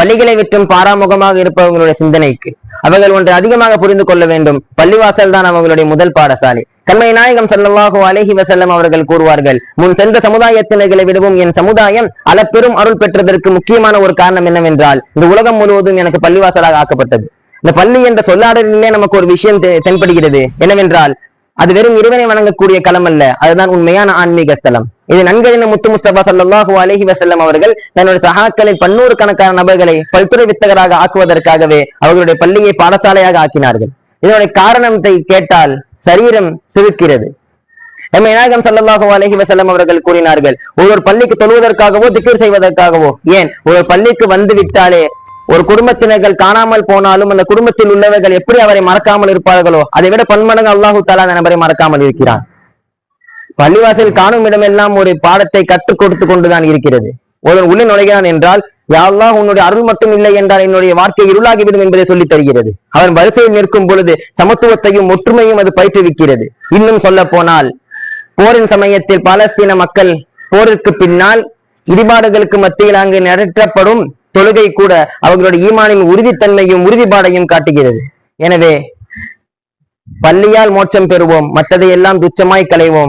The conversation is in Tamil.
பள்ளிகளை விட்டும் பாராமுகமாக இருப்பவர்களுடைய சிந்தனைக்கு அவர்கள் ஒன்றை அதிகமாக புரிந்து கொள்ள வேண்டும். பள்ளிவாசல் தான் அவர்களுடைய முதல் பாடசாலை. கண்மணி நாயகம் ஸல்லல்லாஹு அலைஹி வஸல்லம் அவர்கள் கூறுவார்கள், முன் சென்ற சமுதாயத்தினர்களை விடவும் என் சமுதாயம் அளப்பெரும் அருள் பெற்றதற்கு முக்கியமான ஒரு காரணம் என்னவென்றால், இந்த உலகம் முழுவதும் எனக்கு பள்ளிவாசலாக ஆக்கப்பட்டது. இந்த பள்ளி என்ற சொல்லாடலிலே நமக்கு ஒரு விஷயம் தென்படுகிறது. என்னவென்றால், அது வெறும் இறைவனை வணங்கக்கூடிய களம் அல்ல, அதுதான் உண்மையான ஆன்மீக ஸ்தலம். இது நன்கறிந்த முத்து முஸ்தபா ஸல்லல்லாஹு அலைஹி வஸல்லம் அவர்கள் தன்னுடைய சகாக்களில் 100 கணக்கான நபர்களை பல்துறை வித்தகராக ஆக்குவதற்காகவே அவர்களுடைய பள்ளியை பாடசாலையாக ஆக்கினார்கள். இதனுடைய காரணத்தை கேட்டால் சரீரம் சிரிக்கிறது. நாயகம் ஸல்லல்லாஹு அலைஹி வஸல்லம் அவர்கள் கூறினார்கள், ஒரு பள்ளிக்கு தொழுவதற்காகவோ திக்ர் செய்வதற்காகவோ, ஏன் ஒரு பள்ளிக்கு வந்து விட்டாலே ஒரு குடும்பத்தினர்கள் காணாமல் போனாலும் அந்த குடும்பத்தில் உள்ளவர்கள் எப்படி அவரை மறக்காமல் இருப்பார்களோ அதை விட பன்மடங்கு அல்லாஹு தஆலா அந்த நபரை மறக்காமல் இருக்கிறான். பள்ளிவாசல் காணும் இடமெல்லாம் ஒரு பாடத்தை கற்றுக் கொடுத்து கொண்டுதான் இருக்கிறது. ஒரு உள்ளே நுழைகிறான் என்றால், யா அல்லாஹ் உன்னுடைய அருள் மட்டும் இல்லை என்றால் என்னுடைய வாழ்க்கை இருளாகிவிடும் என்பதை சொல்லித் தருகிறது. அவன் வரிசையில் நிற்கும் பொழுது சமத்துவத்தையும் ஒற்றுமையும் அது பயிற்றுவிக்கிறது. இன்னும் சொல்ல போனால், போரின் சமயத்தில் பாலஸ்தீன மக்கள் போருக்கு பின்னால் இடிபாடுகளுக்கு மத்தியில் அங்கு நடத்தப்படும் தொழுகை கூட அவர்களுடைய ஈமானின் உறுதித்தன்மையும் உறுதிப்பாடையும் காட்டுகிறது. எனவே பள்ளியால் மோட்சம் பெறுவோம், மற்றதை எல்லாம் துச்சமாய் களைவோம்.